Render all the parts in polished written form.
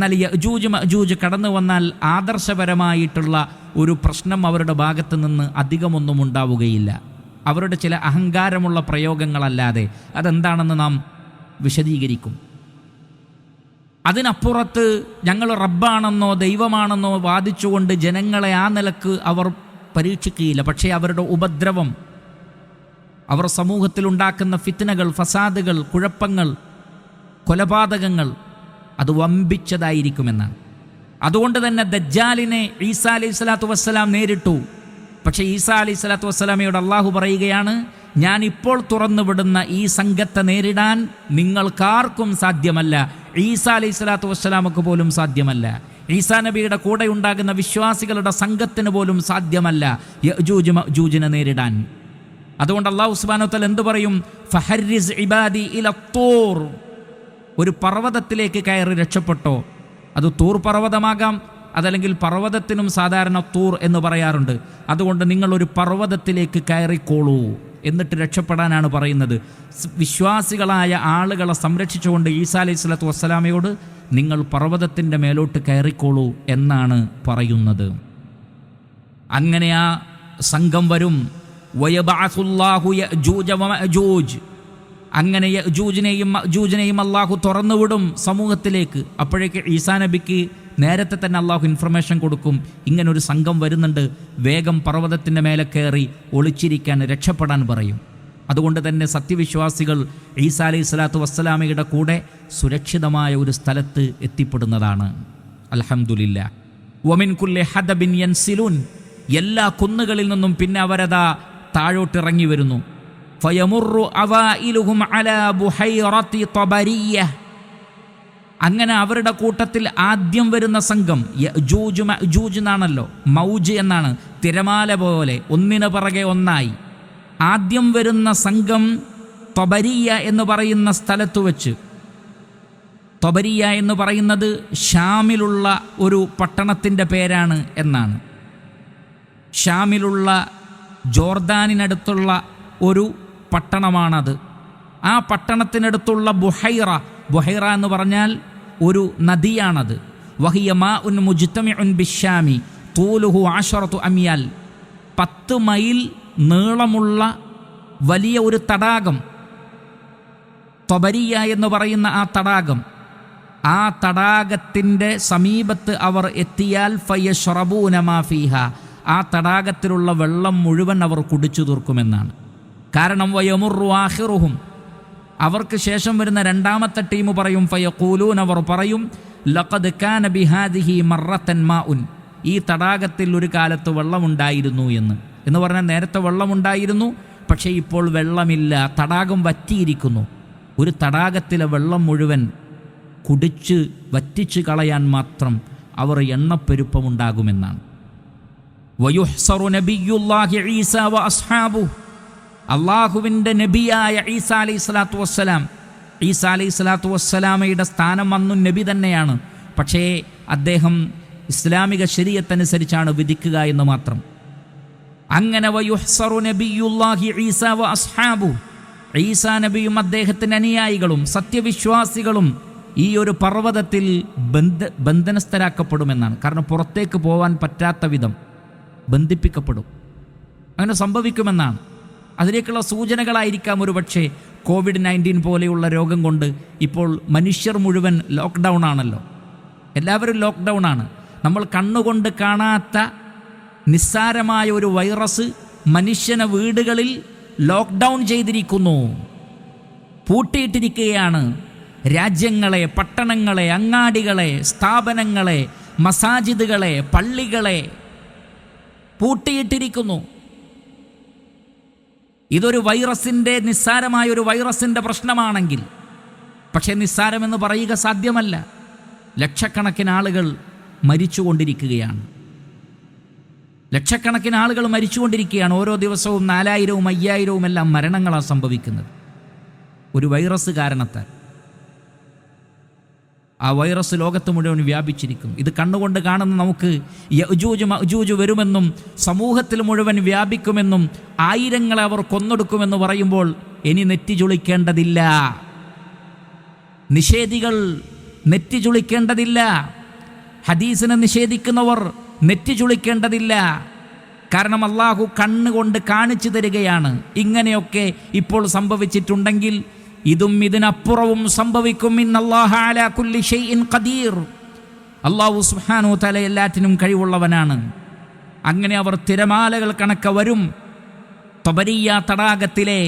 എന്നാൽ യഅ്ജൂജ് മഅ്ജൂജ് കടന്നു വന്നാൽ ആദർശപരമായിട്ടുള്ള ഒരു പ്രശ്നം അവരുടെ ഭാഗത്ത് നിന്ന് അധികമൊന്നും ഉണ്ടാവുകയില്ല. അവരുടെ ചില അഹങ്കാരമുള്ള പ്രയോഗങ്ങളല്ലാതെ. അതെന്താണെന്ന് നാം വിശദീകരിക്കും. അതിനപ്പുറത്ത് ഞങ്ങൾ റബ്ബാണെന്നോ ദൈവമാണെന്നോ വാദിച്ചുകൊണ്ട് ജനങ്ങളെ ആ നിലക്ക് അവർ പരീക്ഷിക്കുകയില്ല. പക്ഷേ അവരുടെ ഉപദ്രവം, അവർ സമൂഹത്തിലുണ്ടാക്കുന്ന ഫിത്നകൾ, ഫസാദുകൾ, കുഴപ്പങ്ങൾ, കൊലപാതകങ്ങൾ അത് വമ്പിച്ചതായിരിക്കുമെന്നാണ്. അതുകൊണ്ട് തന്നെ ദജ്ജാലിനെ ഈസാ അലൈഹി സ്വലാത്തു വസ്സലാം നേരിട്ടു. പക്ഷേ ഈസാ അലൈഹി സ്വലാത്തു വസ്സലാമയോട് അള്ളാഹു പറയുകയാണ്, ഞാൻ ഇപ്പോൾ തുറന്നുവിടുന്ന ഈ സംഘത്തെ നേരിടാൻ നിങ്ങൾക്കാർക്കും സാധ്യമല്ല, ഈസാ അലൈഹി സ്വലാത്തു വസ്സലാമക്ക് പോലും സാധ്യമല്ല, ഈസാ നബിയുടെ കൂടെ ഉണ്ടാകുന്ന വിശ്വാസികളുടെ സംഘത്തിന് പോലും സാധ്യമല്ല യഅ്ജൂജ് മഅ്ജൂജിനെ നേരിടാൻ. അതുകൊണ്ട് അല്ലാഹു സുബ്ഹാനഹു വ തആല എന്തു പറയും? ഫഹർരിസ് ഇബാദി ഇല തൂർ, ഒരു പർവ്വതത്തിലേക്ക് കയറി രക്ഷപ്പെട്ടോ. അത് തൂർ പർവ്വതമാകാം, അതല്ലെങ്കിൽ പർവ്വതത്തിനും സാധാരണ തൂർ എന്ന് പറയാറുണ്ട്. അതുകൊണ്ട് നിങ്ങളൊരു പർവ്വതത്തിലേക്ക് കയറിക്കോളൂ, എന്നിട്ട് രക്ഷപ്പെടാനാണ് പറയുന്നത്. വിശ്വാസികളായ ആളുകളെ സംരക്ഷിച്ചുകൊണ്ട് ഈസാ അലൈഹി സ്വലാത്തു വസ്സലാമയോട് നിങ്ങൾ പർവ്വതത്തിൻ്റെ മേലോട്ട് കയറിക്കോളൂ എന്നാണ് പറയുന്നത്. അങ്ങനെ ആ സംഘം വരും. വയബഅസുല്ലാഹു യഅ്ജൂജ വമഅ്ജൂജ്, അങ്ങനെ യഅ്ജൂജിനെയും മഅ്ജൂജിനെയും അള്ളാഹു തുറന്നുവിടും സമൂഹത്തിലേക്ക്. അപ്പോഴേക്ക് ഈസാ നബിക്ക് നേരത്തെ തന്നെ അള്ളാഹു ഇൻഫർമേഷൻ കൊടുക്കും, ഇങ്ങനൊരു സംഘം വരുന്നുണ്ട്, വേഗം പർവ്വതത്തിൻ്റെ മേലെ കയറി ഒളിച്ചിരിക്കാൻ, രക്ഷപ്പെടാൻ പറയും. അതുകൊണ്ട് തന്നെ സത്യവിശ്വാസികൾ ഈസാ അലൈഹി സ്വലാത്തു വസ്സലാമയുടെ കൂടെ സുരക്ഷിതമായ ഒരു സ്ഥലത്ത് എത്തിപ്പെടുന്നതാണ്. അൽഹംദുലില്ലാഹ്. വമിൻ കുല്ലി ഹദബിൻ യൻസിലൂൻ, എല്ലാ കുന്നുകളിൽ നിന്നും പിന്നെ അവരതാ താഴോട്ടിറങ്ങി വരുന്നു. ഫയമുറു അവൈലുഹും അലാ ബുഹൈറത്തി തബരിയ്യ, അങ്ങനെ അവരുടെ കൂട്ടത്തിൽ ആദ്യം വരുന്ന സംഘം യഅ്ജൂജ് മഅ്ജൂജ് എന്നാണല്ലോ, മൗജ് എന്നാണ്, തിരമാല പോലെ ഒന്നിനു പിറകെ ഒന്നായി. ആദ്യം വരുന്ന സംഘം തബരിയ്യ എന്ന് പറയുന്ന സ്ഥലത്ത് വെച്ച്, തബരിയ്യ എന്ന് പറയുന്നത് ഷാമിലുള്ള ഒരു പട്ടണത്തിൻ്റെ പേരാണ് എന്നാണ്. ഷാമിലുള്ള ജോർദാനിനടുത്തുള്ള ഒരു പട്ടണമാണത്. ആ പട്ടണത്തിനടുത്തുള്ള ബുഹൈറ എന്ന് പറഞ്ഞാൽ ഒരു നദിയാണത്. വഹിയ മാഉൻ മുജ്തമിഉൻ ബിശ്ശാമി തൂലുഹു 10 അംയാൽ, 10 മൈൽ നീളമുള്ള വലിയ ഒരു തടാകം, തബരിയ എന്ന് പറയുന്ന ആ തടാകം. ആ തടാകത്തിൻ്റെ സമീപത്ത് അവർ എത്തിയാൽ ഫയശ്റബൂന മാ ഫീഹ, ആ തടാകത്തിലുള്ള വെള്ളം മുഴുവൻ അവർ കുടിച്ചു തീർക്കുമെന്നാണ്. കാരണം വയമുറു ആഖിറുഹും, അവർക്ക് ശേഷം വരുന്ന രണ്ടാമത്തെ ടീം പറയും, ഫയഖൂലൂൻ, അവർ പറയും, ലഖദ് കാന ബിഹാദിഹി മറത്തൻ മാഉൻ, ഈ തടാകത്തിൽ ഒരു കാലത്ത് വെള്ളമുണ്ടായിരുന്നു എന്ന് പറഞ്ഞാൽ നേരത്തെ വെള്ളമുണ്ടായിരുന്നു, പക്ഷേ ഇപ്പോൾ വെള്ളമില്ല, തടാകം വറ്റിയിരിക്കുന്നു. ഒരു തടാകത്തിലെ വെള്ളം മുഴുവൻ കുടിച്ച് വറ്റിച്ച് കളയാൻ മാത്രം അവർ എണ്ണപ്പെരുപ്പമുണ്ടാകുമെന്നാണ്. വയുഹ്സറു നബിയുല്ലാഹി ഈസ വ അസ്ഹാബു, അള്ളാഹുവിൻ്റെ നബിയായ ഈസാ അലൈഹി സ്വലാത്തു വസ്സലാം, ഈസാ അലൈഹി സ്വലാത്തു വസ്സലാമയുടെ സ്ഥാനം അന്നും നബി തന്നെയാണ്. പക്ഷേ അദ്ദേഹം ഇസ്ലാമിക ശരീഅത്തനുസരിച്ചാണ് വിധിക്കുക എന്ന് മാത്രം. അങ്ങനെ വയുഹ്സറു നബിയുല്ലാഹി ഈസ വ അസ്ഹാബു, ഈസാ നബിയും അദ്ദേഹത്തിൻ്റെ അനുയായികളും സത്യവിശ്വാസികളും ഈ ഒരു പർവ്വതത്തിൽ ബന്ധനസ്ഥരാക്കപ്പെടുമെന്നാണ്. കാരണം പുറത്തേക്ക് പോകാൻ പറ്റാത്ത വിധം ബന്ധിപ്പിക്കപ്പെടും. അങ്ങനെ സംഭവിക്കുമെന്നാണ്. അതിലേക്കുള്ള സൂചനകളായിരിക്കാം ഒരു പക്ഷേ COVID-19 പോലെയുള്ള രോഗം കൊണ്ട് ഇപ്പോൾ മനുഷ്യർ മുഴുവൻ ലോക്ക്ഡൗൺ ആണല്ലോ, എല്ലാവരും ലോക്ക്ഡൗൺ ആണ്. നമ്മൾ കണ്ണുകൊണ്ട് കാണാത്ത നിസ്സാരമായ ഒരു വൈറസ് മനുഷ്യനെ വീടുകളിൽ ലോക്ക്ഡൗൺ ചെയ്തിരിക്കുന്നു, പൂട്ടിയിട്ടിരിക്കുകയാണ്. രാജ്യങ്ങളെ, പട്ടണങ്ങളെ, അങ്ങാടികളെ, സ്ഥാപനങ്ങളെ, മസാജിദുകളെ, പള്ളികളെ പൂട്ടിയിട്ടിരിക്കുന്നു. ഇതൊരു വൈറസിൻ്റെ, നിസ്സാരമായ ഒരു വൈറസിൻ്റെ പ്രശ്നമാണെങ്കിൽ, പക്ഷേ നിസ്സാരമെന്ന് പറയുക സാധ്യമല്ല. ലക്ഷക്കണക്കിന് ആളുകൾ മരിച്ചുകൊണ്ടിരിക്കുകയാണ്. ലക്ഷക്കണക്കിന് ആളുകൾ മരിച്ചുകൊണ്ടിരിക്കുകയാണ്. ഓരോ ദിവസവും 4000-ഉം 5000-ഉം എല്ലാം മരണങ്ങളാണ് സംഭവിക്കുന്നത് ഒരു വൈറസ് കാരണത്താൽ. ആ വൈറസ് ലോകത്ത് മുഴുവൻ വ്യാപിച്ചിരിക്കുന്നു. ഇത് കണ്ണുകൊണ്ട് കാണുന്ന നമുക്ക് യഅ്ജൂജ് മഅ്ജൂജ് വരുമെന്നും സമൂഹത്തിൽ മുഴുവൻ വ്യാപിക്കുമെന്നും 1000-ങ്ങളെ അവർ കൊന്നൊടുക്കുമെന്ന് പറയുമ്പോൾ ഇനി നെറ്റി ചുളിക്കേണ്ടതില്ല. നിഷേധികൾ നെറ്റി ചുളിക്കേണ്ടതില്ല. ഹദീസിനെ നിഷേധിക്കുന്നവർ നെറ്റി ചുളിക്കേണ്ടതില്ല. കാരണം അള്ളാഹു കണ്ണുകൊണ്ട് കാണിച്ചു തരികയാണ്. ഇങ്ങനെയൊക്കെ ഇപ്പോൾ സംഭവിച്ചിട്ടുണ്ടെങ്കിൽ ഇതും ഇതിനപ്പുറവും സംഭവിക്കും. ഇന്നല്ലാഹ അലാ കുല്ലി ഷൈഇൻ ഖദീർ. അള്ളാഹു സുബ്ഹാനഹു വ തആല എല്ലാറ്റിനും കഴിവുള്ളവനാണ്. അങ്ങനെ അവർ തിരമാലകൾ കണക്കെ വരും. തബരിയ തടാകത്തിലെ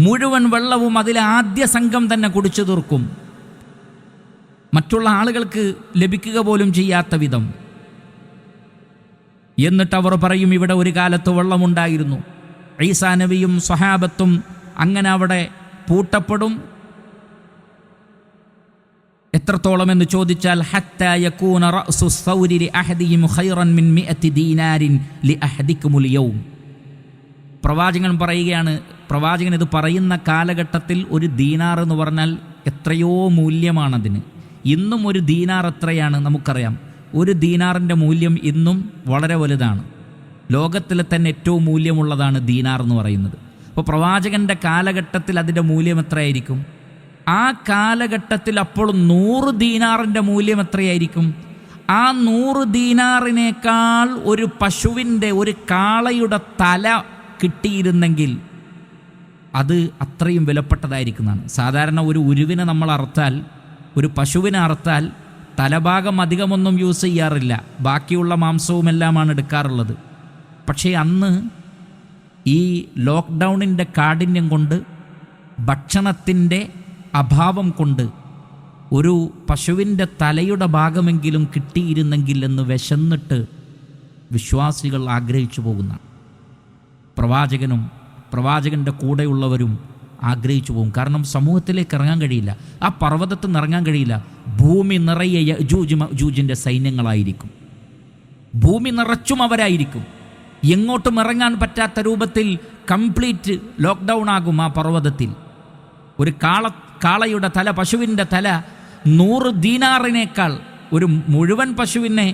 മുഴുവൻ വെള്ളവും അതിലെ ആദ്യ സംഘം തന്നെ കുടിച്ചു തീർക്കും, മറ്റുള്ള ആളുകൾക്ക് ലഭിക്കുക പോലും ചെയ്യാത്ത വിധം. എന്നിട്ട് അവർ പറയും, ഇവിടെ ഒരു കാലത്ത് വെള്ളമുണ്ടായിരുന്നു. ഈസാ നബിയും സ്വഹാബത്തും അങ്ങനെ അവിടെ പൂട്ടപ്പെടും. എത്രത്തോളം എന്ന് ചോദിച്ചാൽ ഹത്താ യകൂന റഅസു സൗരി ലി അഹദിഹിം ഖൈറൻ മിൻ 100 ദീനാരിൻ ലി അഹദികുമുൽ യൗം. പ്രവാചകൻ പറയുകയാണ്, പ്രവാചകൻ ഇത് പറയുന്ന കാലഘട്ടത്തിൽ ഒരു ദീനാർ എന്ന് പറഞ്ഞാൽ എത്രയോ മൂല്യമാണതിന്. ഇന്നും ഒരു ദീനാർ എത്രയാണ് നമുക്കറിയാം. ഒരു ദീനാറിൻ്റെ മൂല്യം ഇന്നും വളരെ വലുതാണ്. ലോകത്തിലെ തന്നെ ഏറ്റവും മൂല്യമുള്ളതാണ് ദീനാർ എന്ന് പറയുന്നത്. അപ്പോൾ പ്രവാചകൻ്റെ കാലഘട്ടത്തിൽ അതിൻ്റെ മൂല്യം എത്രയായിരിക്കും? ആ കാലഘട്ടത്തിൽ അപ്പോൾ 100 ദീനാറിൻ്റെ മൂല്യം എത്രയായിരിക്കും? ആ 100 ദീനാറിനേക്കാൾ ഒരു പശുവിൻ്റെ, ഒരു കാളയുടെ തല കിട്ടിയിരുന്നെങ്കിൽ അത് അത്രയും വിലപ്പെട്ടതായിരിക്കുന്നതാണ്. സാധാരണ ഒരു ഉരുവിനെ നമ്മൾ അറുത്താൽ, ഒരു പശുവിനെ അറുത്താൽ തലഭാഗം അധികമൊന്നും യൂസ് ചെയ്യാറില്ല, ബാക്കിയുള്ള മാംസവുമെല്ലാമാണ് എടുക്കാറുള്ളത്. പക്ഷേ അന്ന് ഈ ലോക്ക്ഡൗണിൻ്റെ കാഠിന്യം കൊണ്ട്, ഭക്ഷണത്തിൻ്റെ അഭാവം കൊണ്ട് ഒരു പശുവിൻ്റെ തലയുടെ ഭാഗമെങ്കിലും കിട്ടിയിരുന്നെങ്കിൽ എന്ന് വിശന്നിട്ട് വിശ്വാസികൾ ആഗ്രഹിച്ചു പോകുന്ന, പ്രവാചകനും പ്രവാചകൻ്റെ കൂടെയുള്ളവരും ആഗ്രഹിച്ചു പോകും. കാരണം സമൂഹത്തിലേക്ക് ഇറങ്ങാൻ കഴിയില്ല, ആ പർവ്വതത്തിൽ നിന്ന് ഇറങ്ങാൻ കഴിയില്ല. ഭൂമി നിറയെ യജൂജ് മഅജൂജിൻ്റെ സൈന്യങ്ങളായിരിക്കും, ഭൂമി നിറച്ചും അവരായിരിക്കും. എങ്ങോട്ടും ഇറങ്ങാൻ പറ്റാത്ത രൂപത്തിൽ കംപ്ലീറ്റ് ലോക്ക്ഡൗൺ ആകും ആ പർവ്വതത്തിൽ. ഒരു കാളയുടെ തല, പശുവിൻ്റെ തല 100 ദീനാറിനേക്കാൾ, ഒരു മുഴുവൻ പശുവിനെ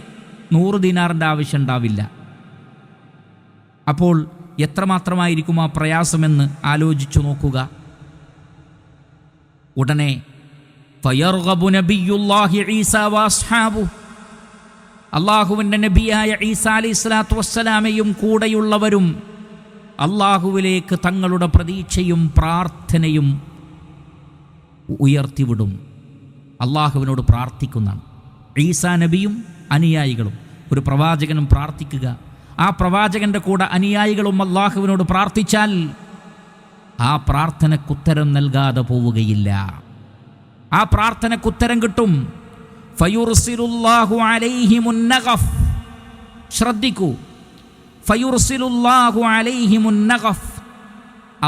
100 ദീനാറിൻ്റെ ആവശ്യം ഉണ്ടാവില്ല. അപ്പോൾ എത്രമാത്രമായിരിക്കും ആ പ്രയാസമെന്ന് ആലോചിച്ചു നോക്കുക. ഉടനെ ഫയർഗബു നബിയുല്ലാഹി ഈസാ വഅസ്ഹാബു, അള്ളാഹുവിൻ്റെ നബിയായ ഈസാ അലൈഹിസ്സലാത്തു വസ്സലാമയും കൂടെയുള്ളവരും അള്ളാഹുവിലേക്ക് തങ്ങളുടെ പ്രതീക്ഷയും പ്രാർത്ഥനയും ഉയർത്തിവിടും. അള്ളാഹുവിനോട് പ്രാർത്ഥിക്കുന്നതാണ്. ഈസാ നബിയും അനുയായികളും, ഒരു പ്രവാചകനും പ്രാർത്ഥിക്കുക. ആ പ്രവാചകൻ്റെ കൂടെ അനുയായികളും അള്ളാഹുവിനോട് പ്രാർത്ഥിച്ചാൽ ആ പ്രാർത്ഥനക്കുത്തരം നൽകാതെ പോവുകയില്ല. ആ പ്രാർത്ഥനക്കുത്തരം കിട്ടും. ഫയുർസിലുല്ലാഹു അലൈഹിമുൻ നഖഫ്. ശ്രദ്ധിക്കൂ, ഫയുർസിലുല്ലാഹു അലൈഹിമുൻ നഖഫ്.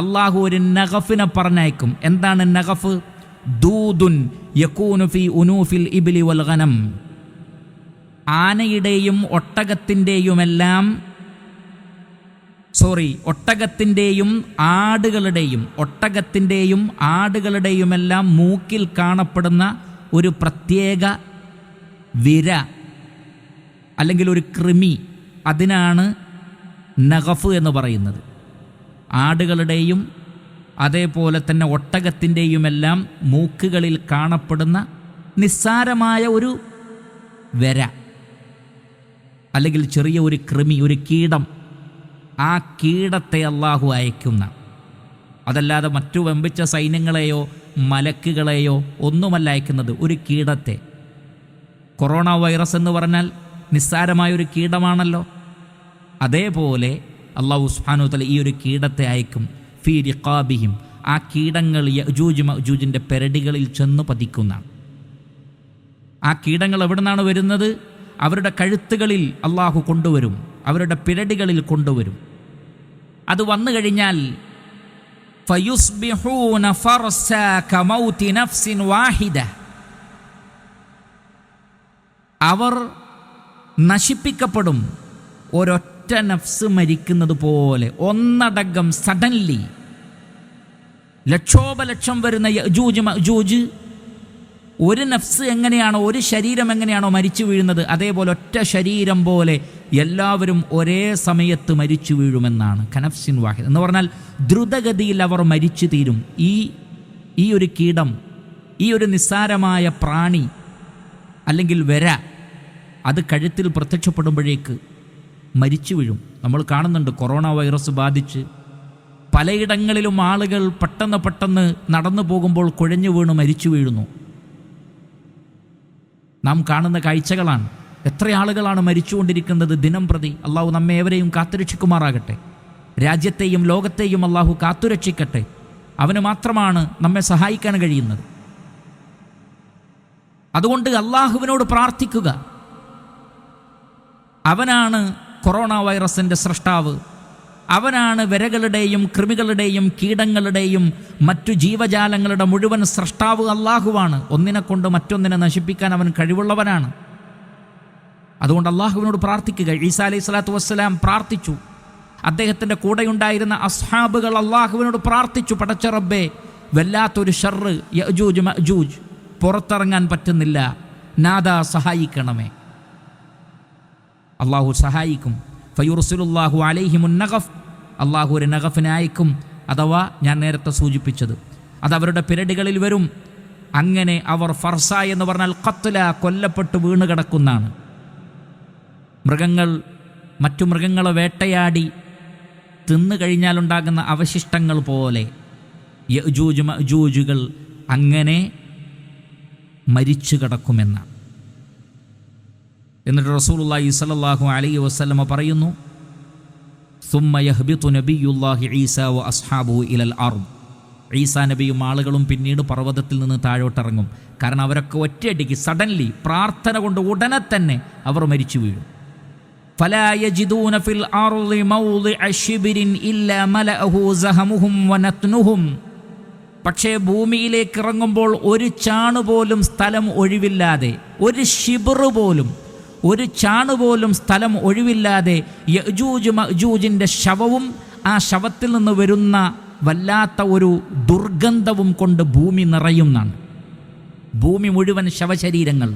അള്ളാഹു ഒരു നഖഫിനെ പറഞ്ഞയക്കും. എന്താണ് നഖഫ്? ദൂദുൻ യകൂനു ഫീ ഉനൂഫിൽ ഇബ്ലി വൽ ഗനം. ആനയുടെയും ഒട്ടകത്തിൻ്റെയുമെല്ലാം ഒട്ടകത്തിൻ്റെയും ആടുകളുടെയുമെല്ലാം മൂക്കിൽ കാണപ്പെടുന്ന ഒരു പ്രത്യേക വിര അല്ലെങ്കിൽ ഒരു കൃമി, അതിനാണ് നഖഫ് എന്ന് പറയുന്നത്. ആടുകളുടെയും അതേപോലെ തന്നെ ഒട്ടകത്തിൻ്റെയുമെല്ലാം മൂക്കുകളിൽ കാണപ്പെടുന്ന നിസ്സാരമായ ഒരു വര അല്ലെങ്കിൽ ചെറിയ ഒരു കൃമി, ഒരു കീടം. ആ കീടത്തെ അള്ളാഹു അയക്കുന്ന, അതല്ലാതെ മറ്റു വമ്പിച്ച സൈന്യങ്ങളെയോ മലക്കുകളെയോ ഒന്നുമല്ല അയക്കുന്നത്, ഒരു കീടത്തെ. കൊറോണ വൈറസ് എന്ന് പറഞ്ഞാൽ നിസ്സാരമായൊരു കീടമാണല്ലോ. അതേപോലെ അള്ളാഹു സുബ്ഹാനഹു വ തആല ഈ ഒരു കീടത്തെ അയക്കും. ഫീ റിഖാബിഹിം. ആ കീടങ്ങൾ യജൂജ് മഅജൂജിൻ്റെ പെരടികളിൽ ചെന്ന് പതിക്കുന്നതാണ്. ആ കീടങ്ങൾ എവിടെ നിന്നാണ് വരുന്നത്? അവരുടെ കഴുത്തുകളിൽ അള്ളാഹു കൊണ്ടുവരും, അവരുടെ പിരടികളിൽ കൊണ്ടുവരും. അത് വന്നു കഴിഞ്ഞാൽ ഫയുസ്ബിഹൂന ഫർസാ കമൗതി നഫ്സിൻ വാഹിദ. അവർ നശിപ്പിക്കപ്പെടും ഒരൊറ്റ നഫ്സ് മരിക്കുന്നത് പോലെ, ഒന്നടങ്കം സഡൻലി. ലക്ഷോപലക്ഷം വരുന്ന യജൂജ് മഅജൂജ്, ഒരു നഫ്സ് എങ്ങനെയാണോ, ഒരു ശരീരം എങ്ങനെയാണോ മരിച്ചു വീഴുന്നത്, അതേപോലെ ഒറ്റ ശരീരം പോലെ എല്ലാവരും ഒരേ സമയത്ത് മരിച്ചു വീഴുമെന്നാണ്. കനഫ്സിൻ വാഹിദ് എന്ന് പറഞ്ഞാൽ ദ്രുതഗതിയിൽ അവർ മരിച്ചു തീരും. ഈ ഒരു കീടം ഈ ഒരു നിസ്സാരമായ പ്രാണി അല്ലെങ്കിൽ വര അത് കഴുത്തിൽ പ്രത്യക്ഷപ്പെടുമ്പോഴേക്ക് മരിച്ചു വീഴും. നമ്മൾ കാണുന്നുണ്ട്, കൊറോണ വൈറസ് ബാധിച്ച് പലയിടങ്ങളിലും ആളുകൾ പെട്ടെന്ന് നടന്നു പോകുമ്പോൾ കുഴഞ്ഞു വീണ് മരിച്ചു വീഴുന്നു. നാം കാണുന്ന കാഴ്ചകളാണ്. എത്ര ആളുകളാണ് മരിച്ചുകൊണ്ടിരിക്കുന്നത് ദിനം പ്രതി. അള്ളാഹു നമ്മെ ഏവരെയും കാത്തുരക്ഷിക്കുമാറാകട്ടെ. രാജ്യത്തെയും ലോകത്തെയും അള്ളാഹു കാത്തുരക്ഷിക്കട്ടെ. അവന് മാത്രമാണ് നമ്മെ സഹായിക്കാൻ കഴിയുന്നത്. അതുകൊണ്ട് അള്ളാഹുവിനോട് പ്രാർത്ഥിക്കുക. അവനാണ് കൊറോണ വൈറസിൻ്റെ സൃഷ്ടാവ്. അവനാണ് വിരകളുടെയും കൃമികളുടെയും കീടങ്ങളുടെയും മറ്റു ജീവജാലങ്ങളുടെ മുഴുവൻ സൃഷ്ടാവ് അള്ളാഹുവാണ്. ഒന്നിനെ കൊണ്ട് മറ്റൊന്നിനെ നശിപ്പിക്കാൻ അവൻ കഴിവുള്ളവനാണ്. അതുകൊണ്ട് അള്ളാഹുവിനോട് പ്രാർത്ഥിക്കുക. ഈസാ അലൈഹി സ്വലാത്തു വസ്സലാം പ്രാർത്ഥിച്ചു. അദ്ദേഹത്തിൻ്റെ കൂടെയുണ്ടായിരുന്ന അസ്ഹാബുകൾ അള്ളാഹുവിനോട് പ്രാർത്ഥിച്ചു, പടച്ച റബ്ബേ, വല്ലാത്തൊരു ഷർറ് യഅജൂജ് മഅജൂജ്, പുറത്തിറങ്ങാൻ പറ്റുന്നില്ല, നാദാ സഹായിക്കണമേ. അള്ളാഹു സഹായിക്കും. ഫയുർസിലുല്ലാഹു അലൈഹിമുൻ നഖഫ്, അള്ളാഹു ഒരു നഖഫിനെ അയക്കും. അഥവാ ഞാൻ നേരത്തെ സൂചിപ്പിച്ചത്, അത് അവരുടെ പിരടികളിൽ വരും. അങ്ങനെ അവർ ഫർസ എന്ന് പറഞ്ഞാൽ ഖത്ല, കൊല്ലപ്പെട്ട് വീണ് കിടക്കുന്നതാണ്. മറ്റു മൃഗങ്ങളെ വേട്ടയാടി തിന്നു കഴിഞ്ഞാലുണ്ടാകുന്ന അവശിഷ്ടങ്ങൾ പോലെ യഅജൂജ് മഅജൂജുകൾ അങ്ങനെ മരിച്ചു കിടക്കുമെന്നാണ്. എന്നിട്ട് റസൂലുള്ളാഹി സ്വല്ലല്ലാഹു അലൈഹി വസല്ലമ പറയുന്നു, സുമ്മ യഹ്ബിതു നബിയുല്ലാഹി ഈസാ വ അസ്ഹാബുഹു ഇലൽ അർദ്, ഈസാ നബിയും ആളുകളും പിന്നീട് പർവ്വതത്തിൽ നിന്ന് താഴോട്ടിറങ്ങും. കാരണം അവരൊക്കെ ഒറ്റയടിക്ക് സഡൻലി പ്രാർത്ഥന കൊണ്ട് ഉടനെ തന്നെ അവർ മരിച്ചു വീഴും. ഫലാ യജിദൂന ഫിൽ അർളി മൗദിഅ ശിബ്രിൻ ഇല്ലാ മലഅഹു സഹമുഹും വനത്നുഹും, പക്ഷേ ഭൂമിയിലേക്ക് ഇറങ്ങുമ്പോൾ ഒരു ചാണുപോലും സ്ഥലം ഒഴിവില്ലാതെ, ഒരു ശിബ്റ് പോലും, ഒരു ചാണുപോലും സ്ഥലം ഒഴിവില്ലാതെ യഅജൂജ് മഅജൂജിൻ്റെ ശവവും ആ ശവത്തിൽ നിന്ന് വരുന്ന വല്ലാത്ത ഒരു ദുർഗന്ധവും കൊണ്ട് ഭൂമി നിറയുന്നതാണ്. ഭൂമി മുഴുവൻ ശവശരീരങ്ങൾ.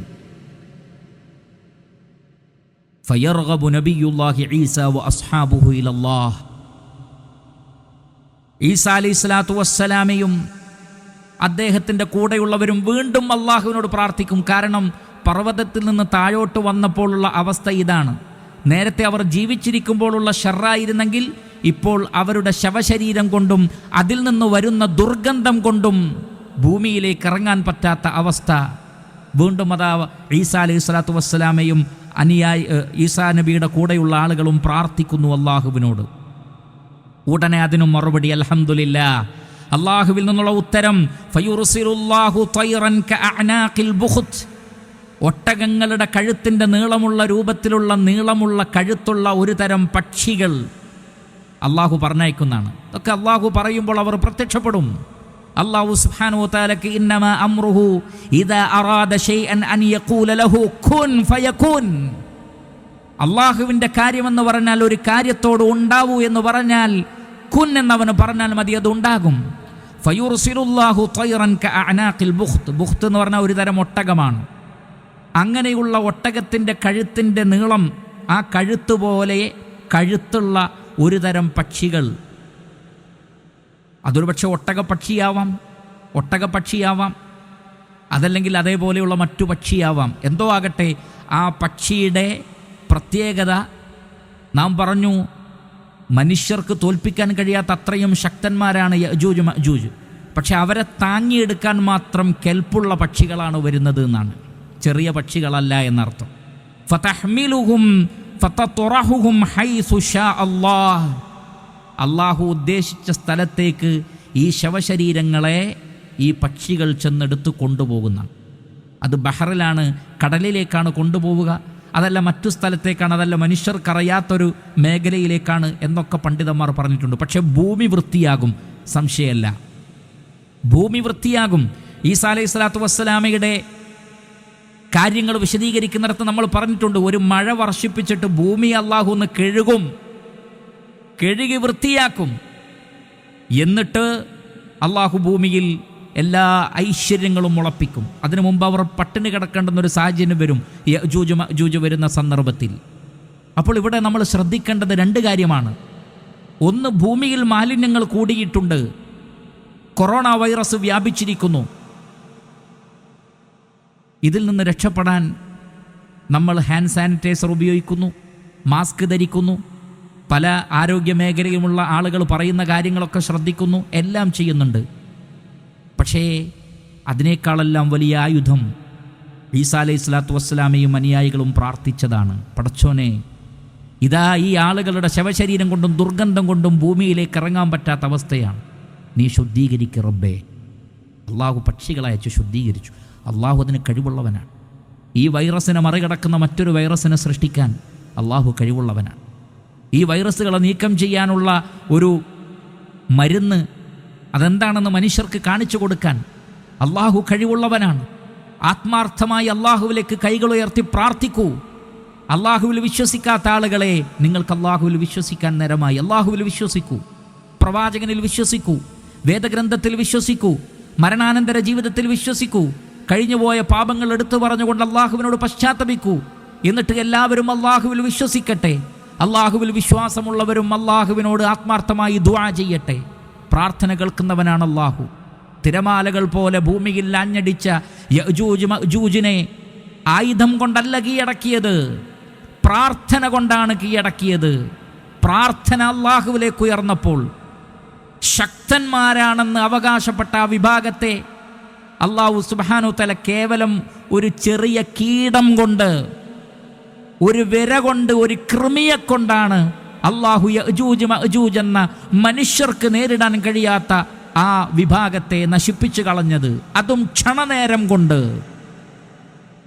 ഫയർഗബു നബിയുല്ലാഹി ഈസാ വ അസ്ഹാബുഹു ഇലല്ലാഹ്, ഈസാ അലൈഹി സ്വലാത്തു വസ്സലാമയും അദ്ദേഹത്തിൻ്റെ കൂടെയുള്ളവരും വീണ്ടും അള്ളാഹുവിനോട് പ്രാർത്ഥിക്കും. കാരണം പർവ്വതത്തിൽ നിന്ന് താഴോട്ട് വന്നപ്പോഴുള്ള അവസ്ഥ ഇതാണ്. നേരത്തെ അവർ ജീവിച്ചിരിക്കുമ്പോഴുള്ള ഷർറായിരുന്നെങ്കിൽ ഇപ്പോൾ അവരുടെ ശവശരീരം കൊണ്ടും അതിൽ നിന്ന് വരുന്ന ദുർഗന്ധം കൊണ്ടും ഭൂമിയിലേക്ക് ഇറങ്ങാൻ പറ്റാത്ത അവസ്ഥ. വീണ്ടും അതാ ഈസാ അലൈഹി സ്വലാത്തു വസ്സലാമയും ഈസാ നബിയുടെ കൂടെയുള്ള ആളുകളും പ്രാർത്ഥിക്കുന്നു അള്ളാഹുവിനോട്. ഉടനെ അതിനും മറുപടി അൽഹംദുലില്ലാ, അള്ളാഹുവിൽ നിന്നുള്ള ഉത്തരം, ഫയുർസിലുല്ലാഹു തൈറൻ കഅഅനാഖിൽ ബുഖ്ത്, ഒട്ടകങ്ങളുടെ കഴുത്തിൻ്റെ നീളമുള്ള രൂപത്തിലുള്ള നീളമുള്ള കഴുത്തുള്ള ഒരു തരം പക്ഷികൾ അള്ളാഹു പറഞ്ഞയക്കുന്നതാണ്. ഇതൊക്കെ അള്ളാഹു പറയുമ്പോൾ അവർ പ്രത്യക്ഷപ്പെടും. അള്ളാഹു സുബ്ഹാനഹു വ തആലക്ക് ഇന്നമാ അംറുഹു ഇദാ അറാദ ശൈഅൻ അൻ യഖൂല ലഹു കുൻ ഫയകുൻ. അള്ളാഹുവിൻ്റെ കാര്യമെന്ന് പറഞ്ഞാൽ ഒരു കാര്യത്തോട് ഉണ്ടാവൂ എന്ന് പറഞ്ഞാൽ കുൻ എന്നവന് പറഞ്ഞാൽ മതി, അത് ഉണ്ടാകും. ഫയുർസിലുല്ലാഹു തൈറൻ കഅഅനാഖിൽ ബുഖ്ത്, ബുഖ്ത് എന്ന് പറഞ്ഞാൽ ഒരു തരം ഒട്ടകമാണ്. അങ്ങനെയുള്ള ഒട്ടകത്തിൻ്റെ കഴുത്തിൻ്റെ നീളം, ആ കഴുത്ത് പോലെ കഴുത്തുള്ള ഒരു തരം പക്ഷികൾ, അതൊരു പക്ഷേ ഒട്ടകപ്പക്ഷിയാവാം, അതല്ലെങ്കിൽ അതേപോലെയുള്ള മറ്റു പക്ഷിയാവാം. എന്തോ ആകട്ടെ, ആ പക്ഷിയുടെ പ്രത്യേകത നാം പറഞ്ഞു, മനുഷ്യർക്ക് തോൽപ്പിക്കാൻ കഴിയാത്ത അത്രയും ശക്തന്മാരാണ് യഅജൂജ് മഅജൂജ്. പക്ഷെ അവരെ താങ്ങിയെടുക്കാൻ മാത്രം കെൽപ്പുള്ള പക്ഷികളാണ് വരുന്നത് എന്നാണ്, ചെറിയ പക്ഷികളല്ല എന്നർത്ഥം. ഫതഹ്മിലുഹും ഫതത്റഹുഹും ഹൈസു ശാ അല്ലാഹ്, അള്ളാഹു ഉദ്ദേശിച്ച സ്ഥലത്തേക്ക് ഈ ശവശരീരങ്ങളെ ഈ പക്ഷികൾ ചെന്നെടുത്ത് കൊണ്ടുപോകുന്നതാണ്. അത് ബഹറിലാണ്, കടലിലേക്കാണ് കൊണ്ടുപോവുക, അതല്ല മറ്റു സ്ഥലത്തേക്കാണ്, അതല്ല മനുഷ്യർക്കറിയാത്തൊരു മേഖലയിലേക്കാണ് എന്നൊക്കെ പണ്ഡിതന്മാർ പറഞ്ഞിട്ടുണ്ട്. പക്ഷെ ഭൂമി വൃത്തിയാകും, സംശയമല്ല, ഭൂമി വൃത്തിയാകും. ഈസാ അലൈഹി സ്വലാത്തു വസ്സലാമയുടെ കാര്യങ്ങൾ വിശദീകരിക്കുന്നിടത്ത് നമ്മൾ പറഞ്ഞിട്ടുണ്ട്, ഒരു മഴ വർഷിപ്പിച്ചിട്ട് ഭൂമി അള്ളാഹു ഒന്ന് കഴുകി വൃത്തിയാക്കും. എന്നിട്ട് അള്ളാഹു ഭൂമിയിൽ എല്ലാ ഐശ്വര്യങ്ങളും മുളപ്പിക്കും. അതിനു മുമ്പ് അവർ പട്ടിണി കിടക്കേണ്ടുന്നൊരു സാഹചര്യം വരും യഅജൂജ് മഅജൂജ് വരുന്ന സന്ദർഭത്തിൽ. അപ്പോൾ ഇവിടെ നമ്മൾ ശ്രദ്ധിക്കേണ്ടത് രണ്ട് കാര്യമാണ്. ഒന്ന്, ഭൂമിയിൽ മാലിന്യങ്ങൾ കൂടിയിട്ടുണ്ട്, കൊറോണ വൈറസ് വ്യാപിച്ചിരിക്കുന്നു. ഇതിൽ നിന്ന് രക്ഷപ്പെടാൻ നമ്മൾ ഹാൻഡ് സാനിറ്റൈസർ ഉപയോഗിക്കുന്നു, മാസ്ക് ധരിക്കുന്നു, പല ആരോഗ്യ മേഖലയുമുള്ള ആളുകൾ പറയുന്ന കാര്യങ്ങളൊക്കെ ശ്രദ്ധിക്കുന്നു, എല്ലാം ചെയ്യുന്നുണ്ട്. പക്ഷേ അതിനേക്കാളെല്ലാം വലിയ ആയുധം ഈസാ അലൈഹി സ്വലാത്തു വസ്സലാമയും അനുയായികളും പ്രാർത്ഥിച്ചതാണ്. പടച്ചോനെ, ഇതാ ഈ ആളുകളുടെ ശവശരീരം കൊണ്ടും ദുർഗന്ധം കൊണ്ടും ഭൂമിയിലേക്ക് ഇറങ്ങാൻ പറ്റാത്ത അവസ്ഥയാണ്, നീ ശുദ്ധീകരിക്കുക റബ്ബേ. അള്ളാഹു പക്ഷികളയച്ച് ശുദ്ധീകരിച്ചു. അള്ളാഹു അതിന് കഴിവുള്ളവനാണ്. ഈ വൈറസിനെ മറികടക്കുന്ന മറ്റൊരു വൈറസിനെ സൃഷ്ടിക്കാൻ അള്ളാഹു കഴിവുള്ളവനാണ്. ഈ വൈറസുകളെ നീക്കം ചെയ്യാനുള്ള ഒരു മരുന്ന് അതെന്താണെന്ന് മനുഷ്യർക്ക് കാണിച്ചു കൊടുക്കാൻ അള്ളാഹു കഴിവുള്ളവനാണ്. ആത്മാർത്ഥമായി അള്ളാഹുവിലേക്ക് കൈകളുയർത്തി പ്രാർത്ഥിക്കൂ. അള്ളാഹുവിൽ വിശ്വസിക്കാത്ത ആളുകളെ, നിങ്ങൾക്ക് അള്ളാഹുവിൽ വിശ്വസിക്കാൻ നേരമായി. അള്ളാഹുവിൽ വിശ്വസിക്കൂ, പ്രവാചകനിൽ വിശ്വസിക്കൂ, വേദഗ്രന്ഥത്തിൽ വിശ്വസിക്കൂ, മരണാനന്തര ജീവിതത്തിൽ വിശ്വസിക്കൂ. കഴിഞ്ഞുപോയ പാപങ്ങൾ എടുത്തു പറഞ്ഞുകൊണ്ട് അള്ളാഹുവിനോട് പശ്ചാത്തപിക്കൂ. എന്നിട്ട് എല്ലാവരും അള്ളാഹുവിൽ വിശ്വസിക്കട്ടെ. അള്ളാഹുവിൽ വിശ്വാസമുള്ളവരും അള്ളാഹുവിനോട് ആത്മാർത്ഥമായി ദുആ ചെയ്യട്ടെ. പ്രാർത്ഥന കേൾക്കുന്നവനാണ് അള്ളാഹു. തിരമാലകൾ പോലെ ഭൂമിയിൽ ആഞ്ഞടിച്ച യഅ്ജൂജ് മഅ്ജൂജിനെ ആയുധം കൊണ്ടല്ല കീഴടക്കിയത്, പ്രാർത്ഥന കൊണ്ടാണ് കീഴടക്കിയത്. പ്രാർത്ഥന അള്ളാഹുവിലേക്ക് ഉയർന്നപ്പോൾ ശക്തന്മാരാണെന്ന് അവകാശപ്പെട്ട ആ വിഭാഗത്തെ അള്ളാഹു സുബ്ഹാനഹു തആല കേവലം ഒരു ചെറിയ കീടം കൊണ്ട്, ഒരു വിര കൊണ്ട്, ഒരു കൃമിയെ കൊണ്ടാണ് അള്ളാഹു യഅ്ജൂജ് മഅ്ജൂജ് എന്ന മനുഷ്യർക്ക് നേരിടാൻ കഴിയാത്ത ആ വിഭാഗത്തെ നശിപ്പിച്ചു കളഞ്ഞത്, അതും ക്ഷണനേരം കൊണ്ട്.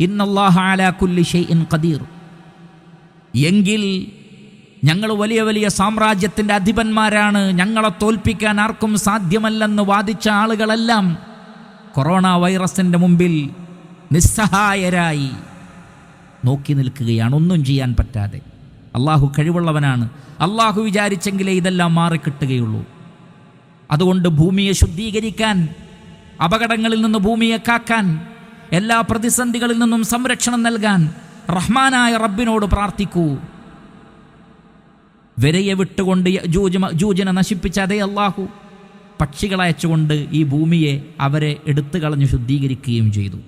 ഇന്നല്ലാഹ അലാ കുല്ലി ഷൈഇൻ ഖദീർ. എങ്കിൽ ഞങ്ങൾ വലിയ വലിയ സാമ്രാജ്യത്തിൻ്റെ അധിപന്മാരാണ്, ഞങ്ങളെ തോൽപ്പിക്കാൻ ആർക്കും സാധ്യമല്ലെന്ന് വാദിച്ച ആളുകളെല്ലാം കൊറോണ വൈറസിൻ്റെ മുമ്പിൽ നിസ്സഹായരായി നോക്കി നിൽക്കുകയാണ്, ഒന്നും ചെയ്യാൻ പറ്റാതെ. അള്ളാഹു കഴിവുള്ളവനാണ്. അള്ളാഹു വിചാരിച്ചെങ്കിലേ ഇതെല്ലാം മാറിക്കിട്ടുകയുള്ളൂ. അതുകൊണ്ട് ഭൂമിയെ ശുദ്ധീകരിക്കാൻ, അപകടങ്ങളിൽ നിന്ന് ഭൂമിയെ കാക്കാൻ, എല്ലാ പ്രതിസന്ധികളിൽ നിന്നും സംരക്ഷണം നൽകാൻ റഹ്മാനായ റബ്ബിനോട് പ്രാർത്ഥിക്കൂ. വരയെ വിട്ടുകൊണ്ട് യഅ്ജൂജ് മഅ്ജൂജിനെ നശിപ്പിച്ച അതേ അള്ളാഹു പക്ഷികളയച്ചുകൊണ്ട് ഈ ഭൂമിയെ അവരെ എടുത്തു കളഞ്ഞ് ശുദ്ധീകരിക്കുകയും ചെയ്തു.